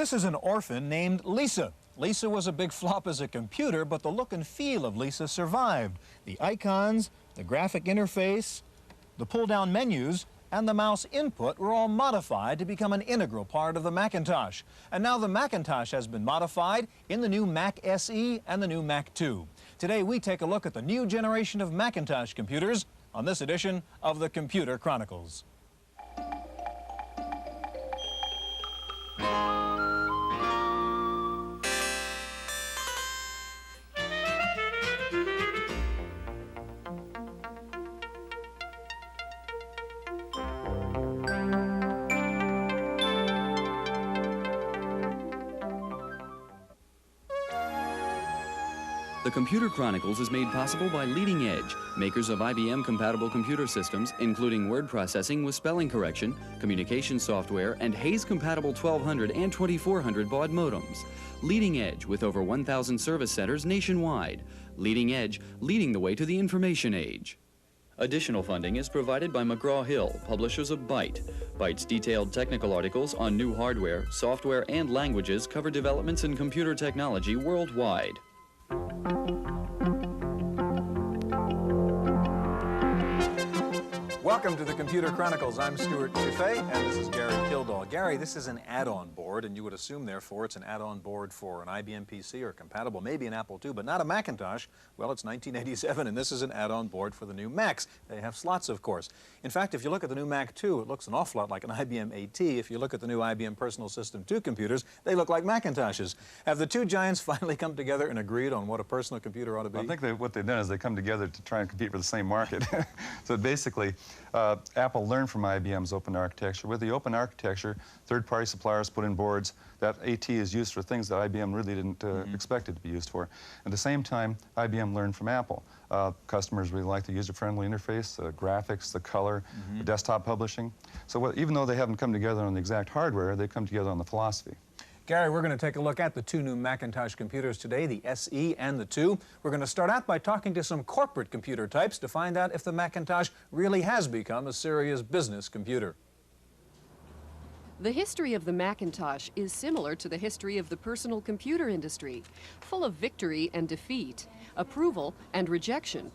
This is an orphan named Lisa. Lisa was a big flop as a computer, but the look and feel of Lisa survived. The icons, the graphic interface, the pull-down menus, and the mouse input were all modified to become an integral part of the Macintosh. And now the Macintosh has been modified in the new Mac SE and the new Mac 2. Today we take a look at the new generation of Macintosh computers on this edition of the Computer Chronicles. The Computer Chronicles is made possible by Leading Edge, makers of IBM-compatible computer systems, including word processing with spelling correction, communication software, and Hayes-compatible 1200 and 2400 baud modems. Leading Edge, with over 1,000 service centers nationwide. Leading Edge, leading the way to the information age. Additional funding is provided by McGraw-Hill, publishers of Byte. Byte's detailed technical articles on new hardware, software, and languages cover developments in computer technology worldwide. Welcome to the Computer Chronicles. I'm Stuart Buffet, and this is Gary Kildall. Gary, this is an add-on board, and you would assume, therefore, it's an add-on board for an IBM PC or compatible, maybe an Apple II, but not a Macintosh. Well, it's 1987, and this is an add-on board for the new Macs. They have slots, of course. In fact, if you look at the new Mac 2, it looks an awful lot like an IBM AT. If you look at the new IBM Personal System 2 computers, they look like Macintoshes. Have the two giants finally come together and agreed on what a personal computer ought to be? Well, I think what they've done is they come together to try and compete for the same market. So basically, Apple learned from IBM's open architecture. With the open architecture, third-party suppliers put in boards that AT is used for things that IBM really didn't expect it to be used for. At the same time, IBM learned from Apple. Customers really like the user-friendly interface, the graphics, the color, the desktop publishing. So even though they haven't come together on the exact hardware, they come together on the philosophy. Gary, we're going to take a look at the two new Macintosh computers today, the SE and the 2. We're going to start out by talking to some corporate computer types to find out if the Macintosh really has become a serious business computer. The history of the Macintosh is similar to the history of the personal computer industry, full of victory and defeat, approval and rejection.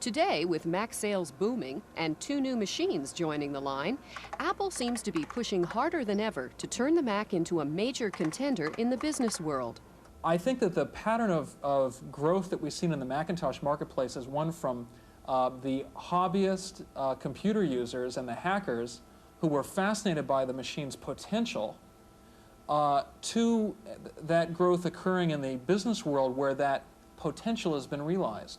Today, with Mac sales booming and two new machines joining the line, Apple seems to be pushing harder than ever to turn the Mac into a major contender in the business world. I think that the pattern of growth that we've seen in the Macintosh marketplace is one from the hobbyist computer users and the hackers who were fascinated by the machine's potential to that growth occurring in the business world where that potential has been realized.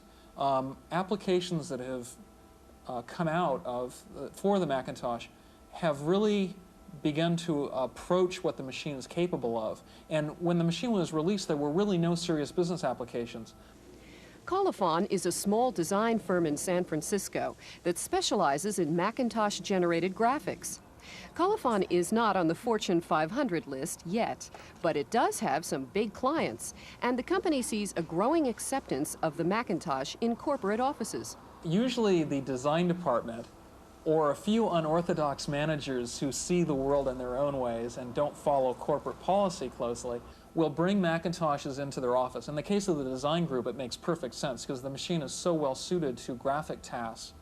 Applications that have come out for the Macintosh have really begun to approach what the machine is capable of. And when the machine was released, there were really no serious business applications. Colophon is a small design firm in San Francisco that specializes in Macintosh-generated graphics. Colophon is not on the Fortune 500 list yet, but it does have some big clients, and the company sees a growing acceptance of the Macintosh in corporate offices. Usually the design department, or a few unorthodox managers who see the world in their own ways and don't follow corporate policy closely, will bring Macintoshes into their office. In the case of the design group, it makes perfect sense because the machine is so well suited to graphic tasks.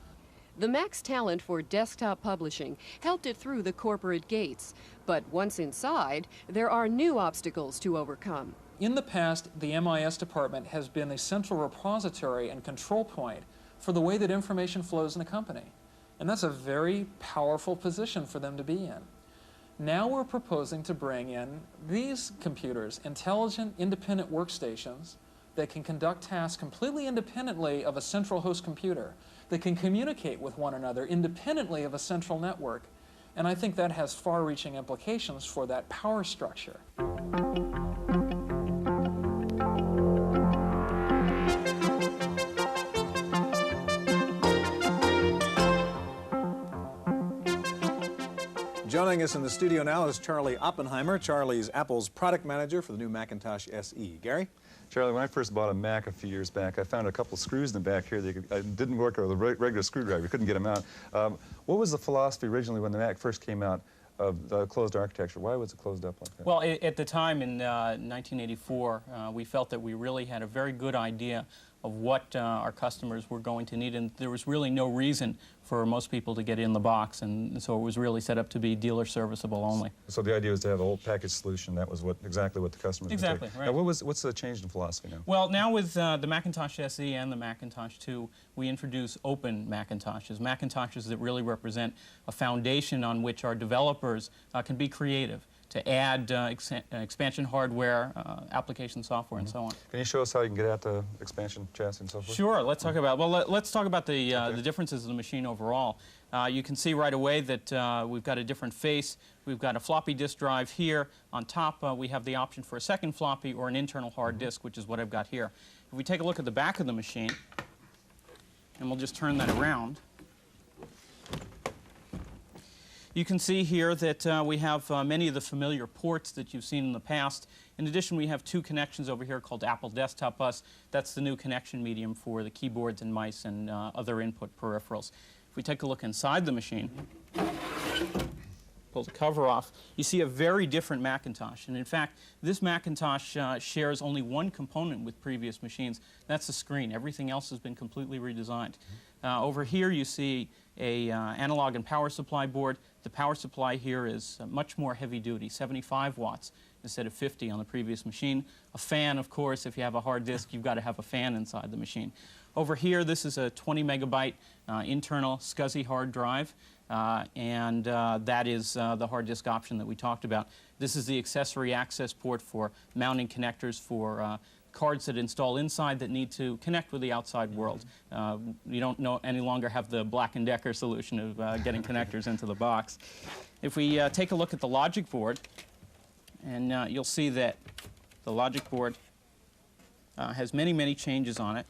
The Mac's talent for desktop publishing helped it through the corporate gates, but once inside, there are new obstacles to overcome. In the past, the MIS department has been a central repository and control point for the way that information flows in a company. And that's a very powerful position for them to be in. Now we're proposing to bring in these computers, intelligent, independent workstations that can conduct tasks completely independently of a central host computer, that can communicate with one another independently of a central network. And I think that has far-reaching implications for that power structure. Joining us in the studio now is Charlie Oppenheimer. Charlie's Apple's product manager for the new Macintosh SE. Gary? Charlie, when I first bought a Mac a few years back, I found a couple screws in the back here that didn't work with a regular screwdriver. You couldn't get them out. What was the philosophy originally when the Mac first came out? of the closed architecture. Why was it closed up like that? Well, at the time in 1984, we felt that we really had a very good idea of what our customers were going to need, and there was really no reason for most people to get in the box, and so it was really set up to be dealer serviceable only. So the idea was to have a whole package solution. That was exactly what the customers Exactly, would take. right. Now, what's the change in philosophy now? Well, now with the Macintosh SE and the Macintosh 2, we introduce open Macintoshes, Macintoshes that really represent a foundation on which our developers can be creative to add expansion hardware, application software, and so on. Can you show us how you can get at the expansion chassis and so forth? Sure. Let's talk about let's talk about the differences of the machine overall. You can see right away that we've got a different face. We've got a floppy disk drive here. On top, we have the option for a second floppy or an internal hard disk, which is what I've got here. If we take a look at the back of the machine, and we'll just turn that around, you can see here that we have many of the familiar ports that you've seen in the past. In addition, we have two connections over here called Apple Desktop Bus. That's the new connection medium for the keyboards and mice and other input peripherals. If we take a look inside the machine, pull the cover off, you see a very different Macintosh. And in fact, this Macintosh shares only one component with previous machines. That's the screen. Everything else has been completely redesigned. Over here you see a analog and power supply board. The power supply here is much more heavy duty, 75 watts instead of 50 on the previous machine. A fan, of course, if you have a hard disk, you've got to have a fan inside the machine. Over here, this is a 20 megabyte internal SCSI hard drive, and that is the hard disk option that we talked about. This is the accessory access port for mounting connectors for cards that install inside that need to connect with the outside world. You don't any longer have the Black & Decker solution of getting connectors into the box. If we take a look at the logic board, and you'll see that the logic board has many, many changes on it.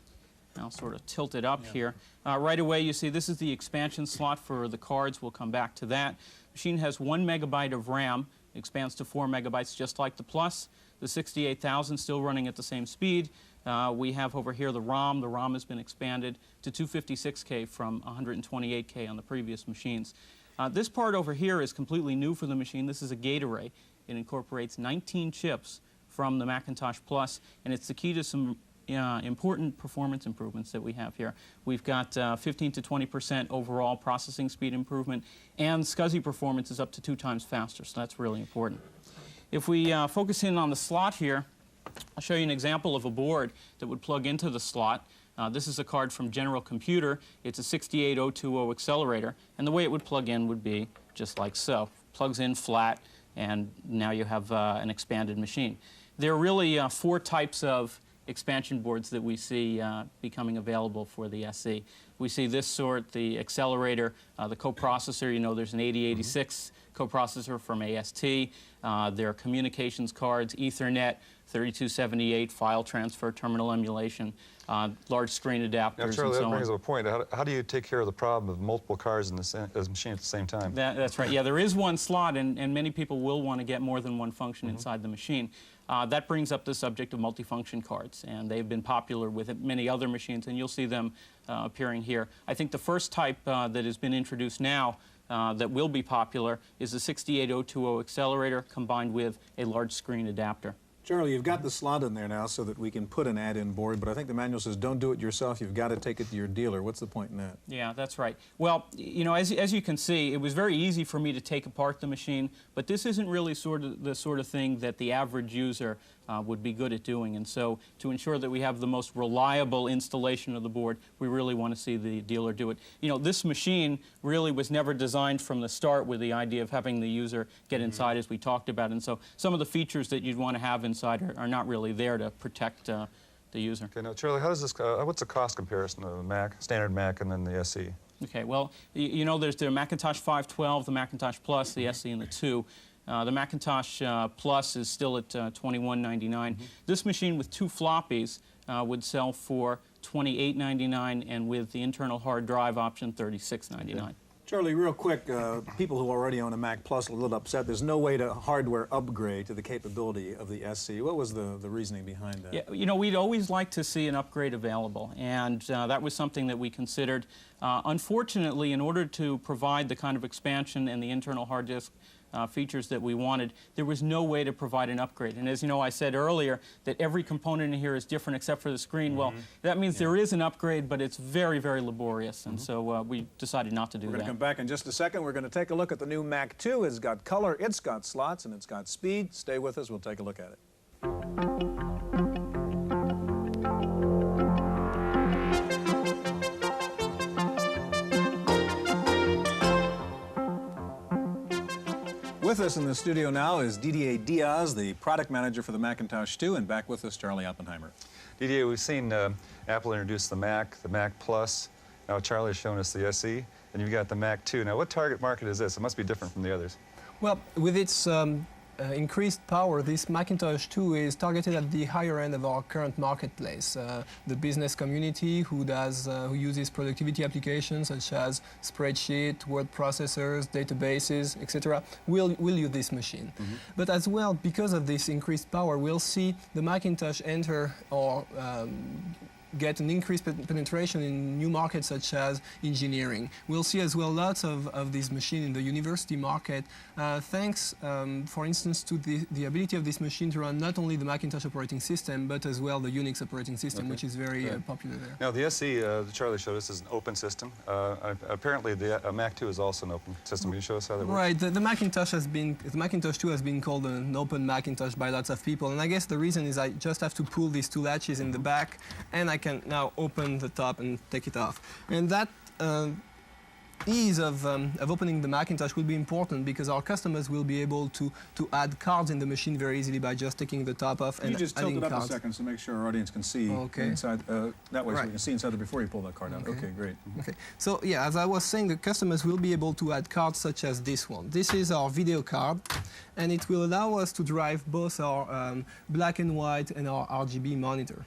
I'll sort of tilt it up here. Right away you see this is the expansion slot for the cards. We'll come back to that. The machine has 1 megabyte of RAM, expands to 4 megabytes just like the Plus. The 68,000 still running at the same speed. We have over here the ROM. The ROM has been expanded to 256K from 128K on the previous machines. This part over here is completely new for the machine. This is a gate array. It incorporates 19 chips from the Macintosh Plus, and it's the key to some important performance improvements that we have here. We've got 15 to 20% overall processing speed improvement, and SCSI performance is up to 2 times faster, so that's really important. If we focus in on the slot here, I'll show you an example of a board that would plug into the slot. This is a card from General Computer. It's a 68020 accelerator, and the way it would plug in would be just like so. Plugs in flat, and now you have an expanded machine. There are really 4 types of expansion boards that we see becoming available for the SE. We see this sort, the accelerator, the coprocessor. You know, there's an 8086 coprocessor from AST. There are communications cards, Ethernet, 3278, file transfer, terminal emulation, large screen adapters, now, Charlie, and so that on. brings up a point. How do you take care of the problem of multiple cards in the machine at the same time? That's right. Yeah, there is one slot, and many people will want to get more than one function inside the machine. That brings up the subject of multifunction cards, and they've been popular with many other machines, and you'll see them appearing here. I think the first type that has been introduced now that will be popular is the 68020 accelerator combined with a large screen adapter. Charlie, you've got the slot in there now so that we can put an add-in board, but I think the manual says don't do it yourself. You've got to take it to your dealer. What's the point in that? Yeah, that's right. Well, you know, as you can see, it was very easy for me to take apart the machine, but this isn't really the sort of thing that the average user would be good at doing. And so to ensure that we have the most reliable installation of the board, we really want to see the dealer do it. You know, this machine really was never designed from the start with the idea of having the user get inside, as we talked about. And so some of the features that you'd want to have inside are not really there to protect the user. Okay, now Charlie, how does this? What's the cost comparison of the Mac, standard Mac, and then the SE? Okay, well, you know, there's the Macintosh 512, the Macintosh Plus, the SE, and the 2. The Macintosh Plus is still at $21.99. This machine with 2 floppies would sell for $28.99, and with the internal hard drive option, $36.99. Okay. Charlie, real quick, people who already own a Mac Plus are a little upset. There's no way to hardware upgrade to the capability of the SE. What was the reasoning behind that? Yeah, you know, we'd always like to see an upgrade available, and that was something that we considered. Unfortunately, in order to provide the kind of expansion and the internal hard disk features that we wanted, there was no way to provide an upgrade. And as you know, I said earlier that every component in here is different except for the screen. Well, that means there is an upgrade, but it's very, very laborious. And so we decided not to do We're that. going to come back in just a second. We're going to take a look at the new Mac 2. It's got color, it's got slots, and it's got speed. Stay with us. We'll take a look at it. With us in the studio now is Didier Diaz, the product manager for the Macintosh 2, and back with us, Charlie Oppenheimer. Didier, we've seen Apple introduce the Mac Plus. Now Charlie's shown us the SE, and you've got the Mac 2. Now, what target market is this? It must be different from the others. Well, with its increased power, this Macintosh 2 is targeted at the higher end of our current marketplace. The business community who uses productivity applications such as spreadsheet, word processors, databases, etc., will use this machine. But as well, because of this increased power, we'll see the Macintosh enter or get an increased penetration in new markets such as engineering. We'll see as well lots of these machines in the university market, thanks, for instance, to the ability of this machine to run not only the Macintosh operating system, but as well the Unix operating system, which is very popular there. Now, the SE that Charlie showed us is an open system. Apparently, the Mac 2 is also an open system. Can you show us how that works? Right. The Macintosh 2 has been called an open Macintosh by lots of people, and I guess the reason is I just have to pull these two latches in the back, and I can now open the top and take it off. And that ease of opening the Macintosh will be important because our customers will be able to add cards in the machine very easily by just taking the top off and you just adding tilt it up cards. a second to make sure our audience can see inside. That way, so we can see inside there before you pull that card out. Okay, great. Okay, so yeah, as I was saying, the customers will be able to add cards such as this one. This is our video card, and it will allow us to drive both our black and white and our RGB monitor.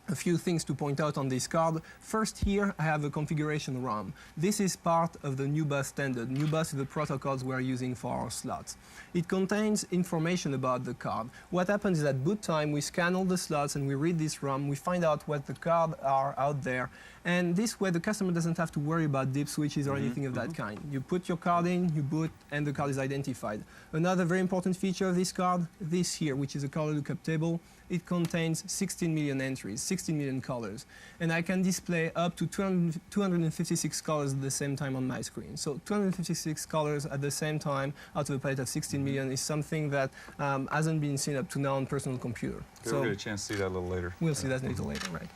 A few things to point out on this card. First, here I have a configuration ROM. This is part of the new bus standard. New bus is the protocols we're using for our slots. It contains information about the card. What happens is at boot time, we scan all the slots and we read this ROM. We find out what the cards are out there. And this way, the customer doesn't have to worry about dip switches or anything of that kind. You put your card in, you boot, and the card is identified. Another very important feature of this card, this here, which is a color lookup table, it contains 16 million entries, 16 million colors. And I can display up to 256 colors at the same time on my screen. So 256 colors at the same time out of a palette of 16 million is something that hasn't been seen up to now on personal computer. We'll get a chance to see that a little later. We'll see that a little later, right.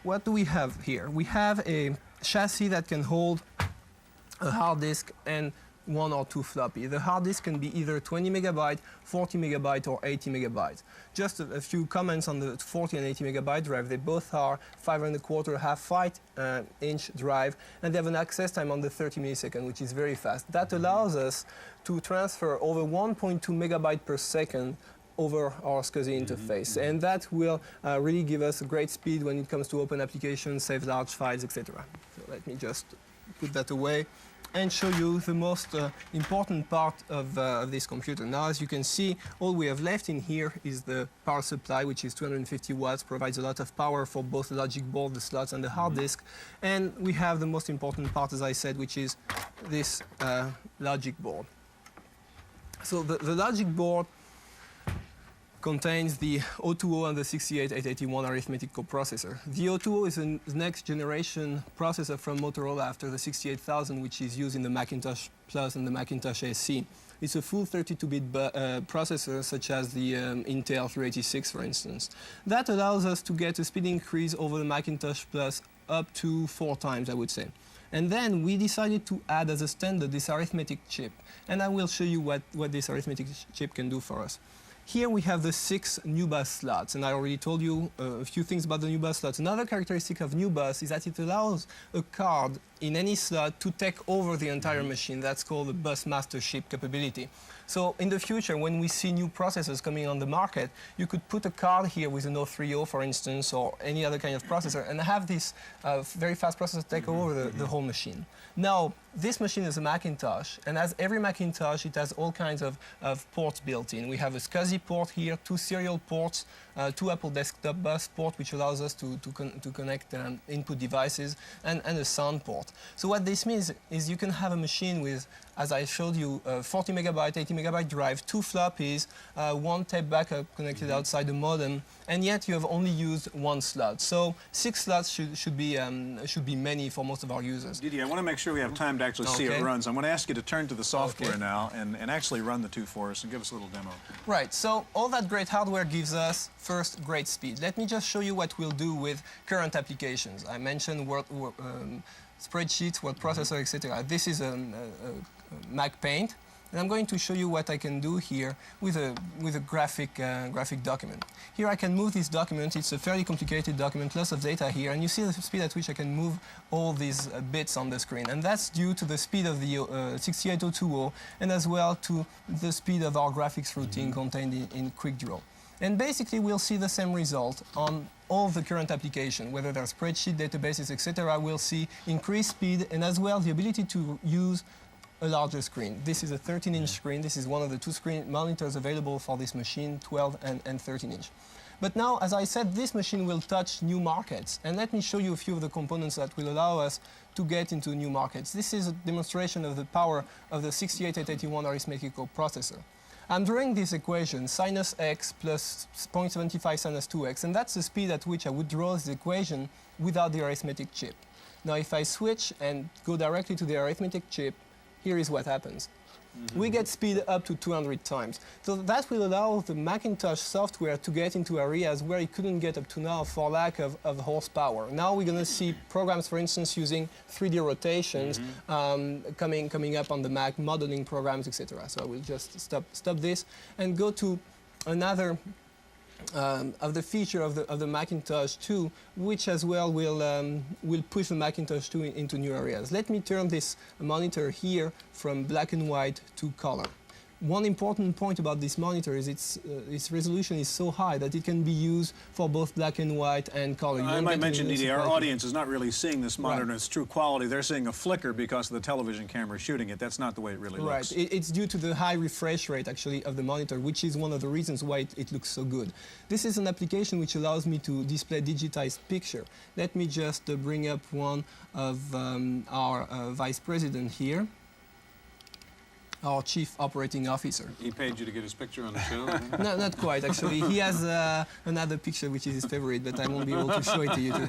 What do we have here? We have a chassis that can hold a hard disk and 1 or 2 floppy. The hard disk can be either 20 megabyte, 40 megabyte, or 80 megabyte. Just a few comments on the 40 and 80 megabyte drive. They both are 5¼ half-inch drive, and they have an access time under 30 milliseconds, which is very fast. That allows us to transfer over 1.2 megabyte per second over our SCSI interface, and that will really give us a great speed when it comes to open applications, save large files, etc. So let me just put that away and show you the most important part of this computer. Now, as you can see, all we have left in here is the power supply, which is 250 watts, provides a lot of power for both the logic board, the slots, and the hard disk. And we have the most important part, as I said, which is this logic board. So the logic board contains the 020 and the 68881 arithmetic coprocessor. The 020 is a next generation processor from Motorola after the 68000, which is used in the Macintosh Plus and the Macintosh SE. It's a full 32-bit processor, such as the Intel 386, for instance. That allows us to get a speed increase over the Macintosh Plus up to 4 times, I would say. And then we decided to add as a standard this arithmetic chip. And I will show you what this arithmetic chip can do for us. Here we have the 6 new bus slots, and I already told you a few things about the new bus slots. Another characteristic of new bus is that it allows a card in any slot to take over the entire machine. That's called the bus mastership capability. So in the future, when we see new processors coming on the market, you could put a card here with an 030, for instance, or any other kind of processor, and have this very fast processor take over the whole machine. Now, this machine is a Macintosh, and as every Macintosh, it has all kinds of ports built in. We have a SCSI port here, 2 serial ports, two Apple desktop bus port, which allows us to connect input devices, and a sound port. So what this means is you can have a machine with, as I showed you, 40 megabyte, 80 megabyte drive, two floppies, one tape backup connected outside the modem, and yet you have only used one slot. So 6 slots should be many for most of our users. Didi, I want to make sure we have time to actually see it run. So I'm going to ask you to turn to the software now and actually run the two for us and give us a little demo. Right, so all that great hardware gives us, first, great speed. Let me just show you what we'll do with current applications. I mentioned spreadsheets, word processor, etc. This is a Mac Paint, and I'm going to show you what I can do here with a graphic document. Here I can move this document. It's a fairly complicated document, lots of data here, and you see the speed at which I can move all these bits on the screen, and that's due to the speed of the 68020 and as well to the speed of our graphics routine contained in QuickDraw. And basically we'll see the same result on all the current applications, whether they're spreadsheet, databases, etc. We'll see increased speed and as well the ability to use a larger screen. This is a 13-inch screen. This is one of the two screen monitors available for this machine, 12 and 13-inch. But now, as I said, this machine will touch new markets. And let me show you a few of the components that will allow us to get into new markets. This is a demonstration of the power of the 68881 arithmetical processor. I'm drawing this equation, sinus x plus 0.75 sinus 2x, and that's the speed at which I would draw this equation without the arithmetic chip. Now, if I switch and go directly to the arithmetic chip, here is what happens. We get speed up to 200 times. So that will allow the Macintosh software to get into areas where it couldn't get up to now for lack of horsepower. Now we're going to see programs, for instance, using 3D rotations coming up on the Mac, modeling programs, etc. So I will just stop this and go to another of the feature of the Macintosh 2, which as well will push the Macintosh 2 into new areas. Let me turn this monitor here from black and white to color. One important point about this monitor is its resolution is so high that it can be used for both black and white and color. I might mention, Didi, our audience is not really seeing this monitor in its true quality. They're seeing a flicker because of the television camera shooting it. That's not the way it really looks. Right. It's due to the high refresh rate, actually, of the monitor, which is one of the reasons why it looks so good. This is an application which allows me to display digitized picture. Let me just bring up one of our vice president here. Our chief operating officer. He paid you to get his picture on the show? No, not quite, actually. He has another picture which is his favorite, but I won't be able to show it to you today.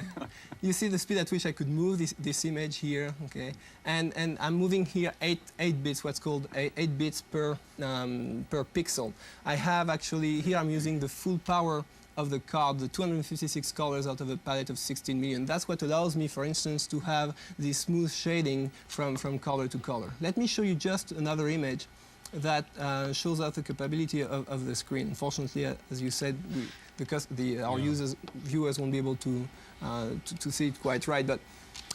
You see the speed at which I could move this image here, okay? And I'm moving here 8 bits, what's called 8 bits per pixel. I have actually, here I'm using the full power of the card, the 256 colors out of a palette of 16 million. That's what allows me, for instance, to have this smooth shading from color to color. Let me show you just another image that shows out the capability of the screen. Unfortunately, as you said, our viewers won't be able to see it quite right. But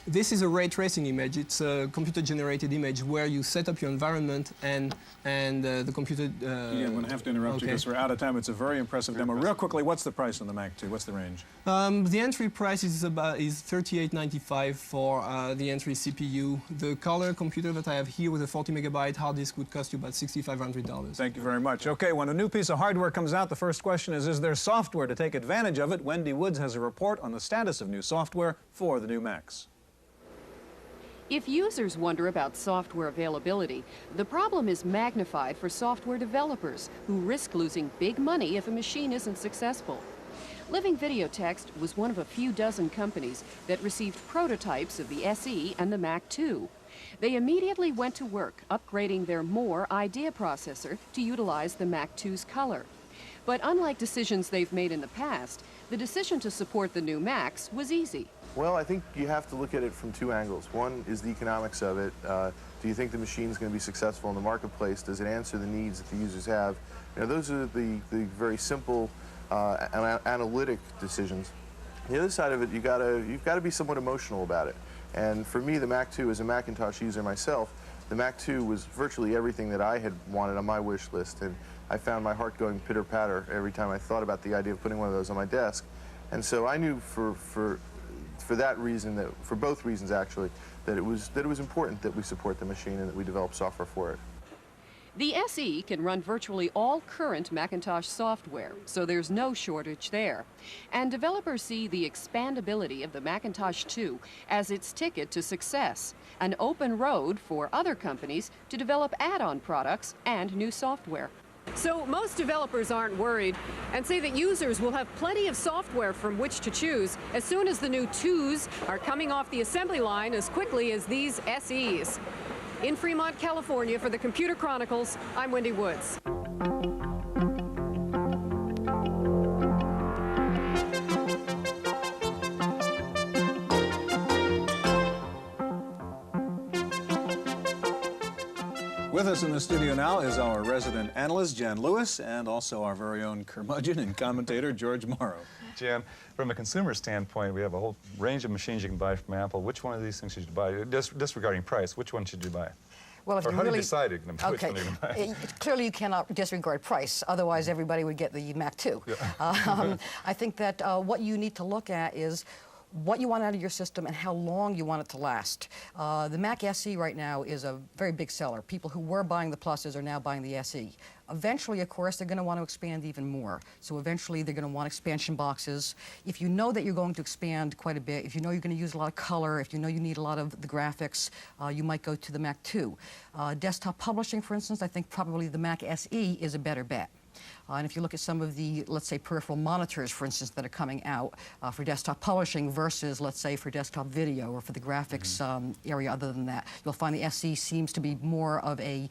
this is a ray tracing image. It's a computer-generated image where you set up your environment and the computer... yeah, I'm going to have to interrupt you because we're out of time. It's a very impressive demo. Real quickly, what's the price on the Mac 2? What's the range? The entry price is $38.95 for the entry CPU. The color computer that I have here with a 40 megabyte hard disk would cost you about $6,500. Thank you very much. Okay, when a new piece of hardware comes out, the first question is there software to take advantage of it? Wendy Woods has a report on the status of new software for the new Macs. If users wonder about software availability, the problem is magnified for software developers who risk losing big money if a machine isn't successful. Living Videotext was one of a few dozen companies that received prototypes of the SE and the Mac 2. They immediately went to work upgrading their More IDEA processor to utilize the Mac 2's color. But unlike decisions they've made in the past, the decision to support the new Macs was easy. Well, I think you have to look at it from 2 angles. One is the economics of it. Do you think the machine's going to be successful in the marketplace? Does it answer the needs that the users have? You know, those are the very simple analytic decisions. The other side of it, you've got to be somewhat emotional about it. And for me, the Mac 2, as a Macintosh user myself, the Mac 2 was virtually everything that I had wanted on my wish list. And I found my heart going pitter-patter every time I thought about the idea of putting one of those on my desk. And so I knew for that reason, for both reasons actually, that it was important that we support the machine and that we develop software for it. The SE can run virtually all current Macintosh software, so there's no shortage there. And developers see the expandability of the Macintosh 2 as its ticket to success, an open road for other companies to develop add-on products and new software. So most developers aren't worried and say that users will have plenty of software from which to choose as soon as the new 2s are coming off the assembly line as quickly as these SEs. In Fremont, California, for the Computer Chronicles, I'm Wendy Woods. With us in the studio now is our resident analyst, Jan Lewis, and also our very own curmudgeon and commentator, George Morrow. Jan, from a consumer standpoint, we have a whole range of machines you can buy from Apple. Which one of these things should you buy? Disregarding price, which one should you buy? Well, if or you how really, do you decide which one you're going to buy? Clearly, you cannot disregard price. Otherwise, everybody would get the Mac 2. Yeah. I think that what you need to look at is what you want out of your system and how long you want it to last. The Mac SE right now is a very big seller. People who were buying the Pluses are now buying the SE. Eventually, of course, they're going to want to expand even more. So eventually, they're going to want expansion boxes. If you know that you're going to expand quite a bit, if you know you're going to use a lot of color, if you know you need a lot of the graphics, you might go to the Mac 2. Desktop publishing, for instance, I think probably the Mac SE is a better bet. And if you look at some of the, let's say, peripheral monitors, for instance, that are coming out for desktop publishing versus, let's say, for desktop video or for the graphics area other than that, you'll find the SE seems to be more of a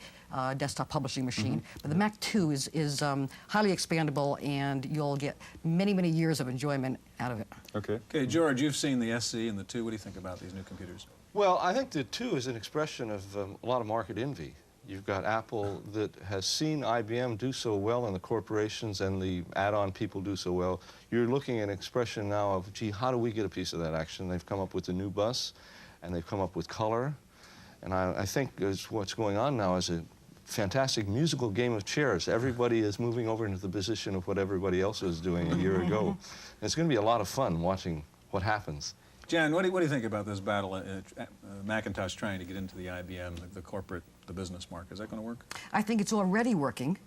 desktop publishing machine. But the Mac 2 is highly expandable, and you'll get many, many years of enjoyment out of it. Okay. Okay, George, you've seen the SE and the 2. What do you think about these new computers? Well, I think the 2 is an expression of a lot of market envy. You've got Apple that has seen IBM do so well and the corporations and the add-on people do so well. You're looking at an expression now of, gee, how do we get a piece of that action? They've come up with the new bus, and they've come up with color. And I think what's going on now is a fantastic musical game of chairs. Everybody is moving over into the position of what everybody else was doing a year ago. And it's going to be a lot of fun watching what happens. Jan, what do you think about this battle, Macintosh trying to get into the IBM, the corporate, the business market? Is that going to work? I think it's already working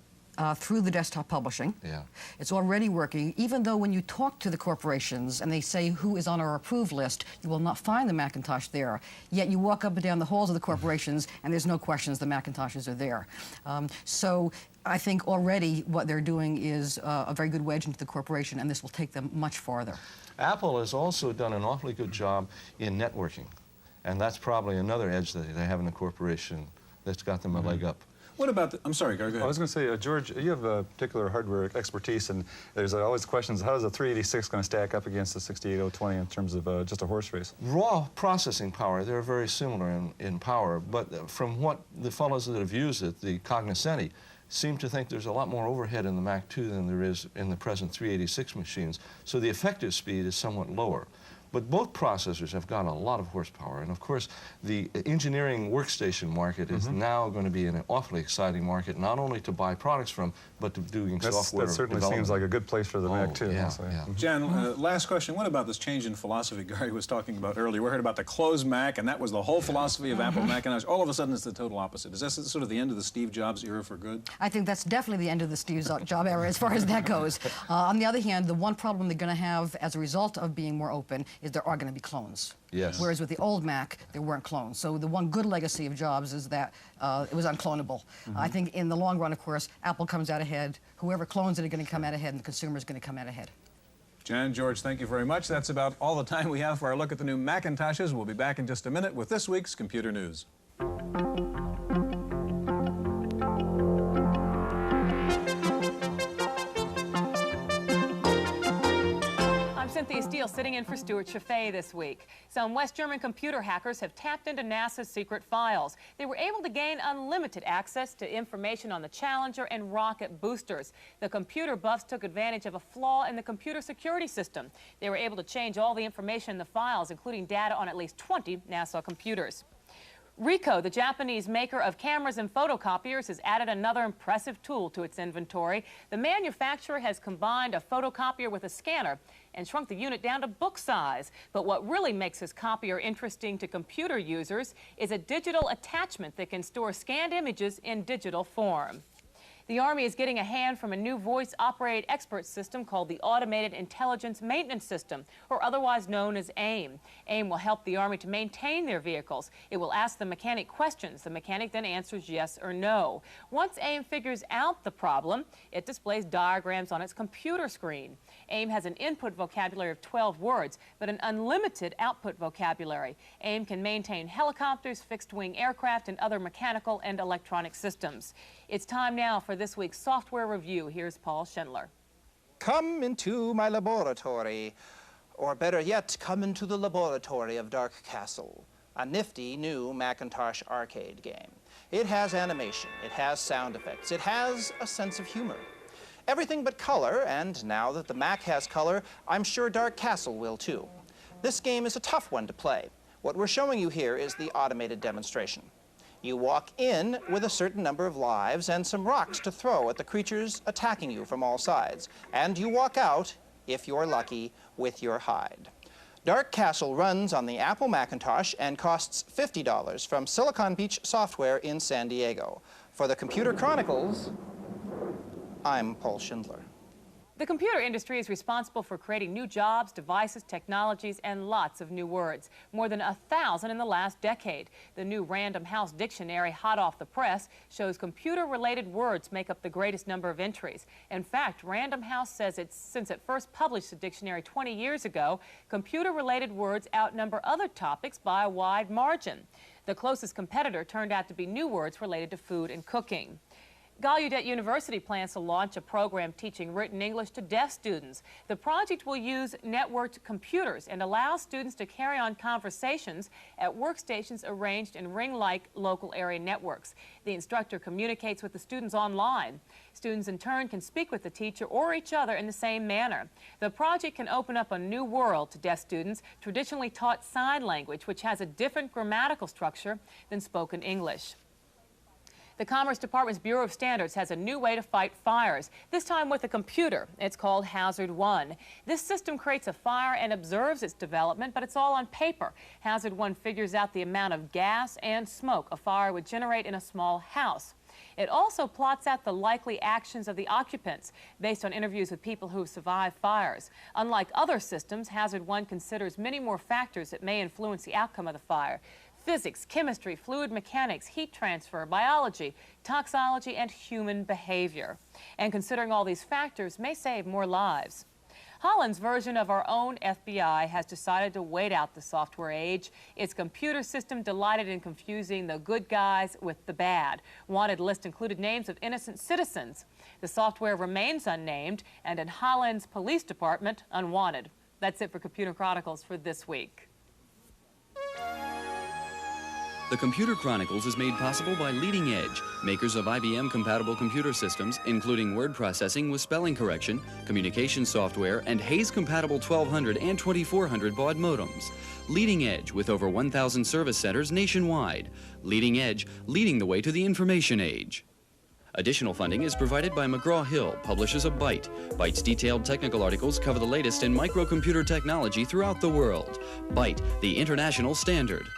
through the desktop publishing. Yeah. It's already working, even though when you talk to the corporations and they say who is on our approved list, you will not find the Macintosh there. Yet you walk up and down the halls of the corporations and there's no questions the Macintoshes are there. So I think already what they're doing is a very good wedge into the corporation, and this will take them much farther. Apple has also done an awfully good job in networking, and that's probably another edge that they have in the corporation that's got them a leg up. What about the, I'm sorry, go ahead. I was going to say, George, you have a particular hardware expertise, and there's always questions, how is the 386 going to stack up against the 68020 in terms of just a horse race? Raw processing power, they're very similar in power, but from what the fellows that have used it, the cognoscenti, seem to think there's a lot more overhead in the Mac 2 than there is in the present 386 machines, so the effective speed is somewhat lower. But both processors have got a lot of horsepower, and of course the engineering workstation market is now going to be an awfully exciting market, not only to buy products from, but to doing software That certainly development. seems like a good place for the Mac 2. Yeah, also. yeah. Jan, last question. What about this change in philosophy Gary was talking about earlier? We heard about the closed Mac, and that was the whole philosophy of Apple Macintosh. All of a sudden, it's the total opposite. Is this sort of the end of the Steve Jobs era for good? I think that's definitely the end of the Steve Jobs era as far as that goes. On the other hand, the one problem they're going to have as a result of being more open is there are going to be clones. Yes. Whereas with the old Mac, there weren't clones. So the one good legacy of Jobs is that it was unclonable. I think in the long run, of course, Apple comes out ahead. Whoever clones it are going to come out ahead, and the consumer is going to come out ahead. Jan, George, thank you very much. That's about all the time we have for our look at the new Macintoshes. We'll be back in just a minute with this week's Computer News. Cynthia Steele sitting in for Stuart Chaffee this week. Some West German computer hackers have tapped into NASA's secret files. They were able to gain unlimited access to information on the Challenger and rocket boosters. The computer buffs took advantage of a flaw in the computer security system. They were able to change all the information in the files, including data on at least 20 NASA computers. Ricoh, the Japanese maker of cameras and photocopiers, has added another impressive tool to its inventory. The manufacturer has combined a photocopier with a scanner. and shrunk the unit down to book size. But what really makes this copier interesting to computer users is a digital attachment that can store scanned images in digital form. The Army is getting a hand from a new voice-operated expert system called the Automated Intelligence Maintenance System, or otherwise known as AIM. AIM will help the Army to maintain their vehicles. It will ask the mechanic questions. The mechanic then answers yes or no. Once AIM figures out the problem, it displays diagrams on its computer screen. AIM has an input vocabulary of 12 words, but an unlimited output vocabulary. AIM can maintain helicopters, fixed-wing aircraft, and other mechanical and electronic systems. It's time now for this week's software review. Here's Paul Schindler. Come into my laboratory, or better yet, come into the laboratory of Dark Castle, a nifty new Macintosh arcade game. It has animation, it has sound effects, it has a sense of humor. Everything but color, and now that the Mac has color, I'm sure Dark Castle will too. This game is a tough one to play. What we're showing you here is the automated demonstration. You walk in with a certain number of lives and some rocks to throw at the creatures attacking you from all sides. And you walk out, if you're lucky, with your hide. Dark Castle runs on the Apple Macintosh and costs $50 from Silicon Beach Software in San Diego. For the Computer Chronicles, I'm Paul Schindler. The computer industry is responsible for creating new jobs, devices, technologies, and lots of new words. More than 1,000 in the last decade. The new Random House dictionary, hot off the press, shows computer-related words make up the greatest number of entries. In fact, Random House says since it first published the dictionary 20 years ago, computer-related words outnumber other topics by a wide margin. The closest competitor turned out to be new words related to food and cooking. Gallaudet University plans to launch a program teaching written English to deaf students. The project will use networked computers and allow students to carry on conversations at workstations arranged in ring-like local area networks. The instructor communicates with the students online. Students in turn can speak with the teacher or each other in the same manner. The project can open up a new world to deaf students traditionally taught sign language, which has a different grammatical structure than spoken English. The Commerce Department's Bureau of Standards has a new way to fight fires, this time with a computer. It's called Hazard One. This system creates a fire and observes its development, but it's all on paper. Hazard One figures out the amount of gas and smoke a fire would generate in a small house. It also plots out the likely actions of the occupants based on interviews with people who have survived fires. Unlike other systems, Hazard One considers many more factors that may influence the outcome of the fire. Physics, chemistry, fluid mechanics, heat transfer, biology, toxology, and human behavior. And considering all these factors may save more lives. Holland's version of our own FBI has decided to wait out the software age. Its computer system delighted in confusing the good guys with the bad. Wanted list included names of innocent citizens. The software remains unnamed, and in Holland's police department, unwanted. That's it for Computer Chronicles for this week. The Computer Chronicles is made possible by Leading Edge, makers of IBM-compatible computer systems, including word processing with spelling correction, communication software, and Hayes-compatible 1200 and 2400 baud modems. Leading Edge, with over 1,000 service centers nationwide. Leading Edge, leading the way to the information age. Additional funding is provided by McGraw-Hill, publishers of Byte. Byte's detailed technical articles cover the latest in microcomputer technology throughout the world. Byte, the international standard.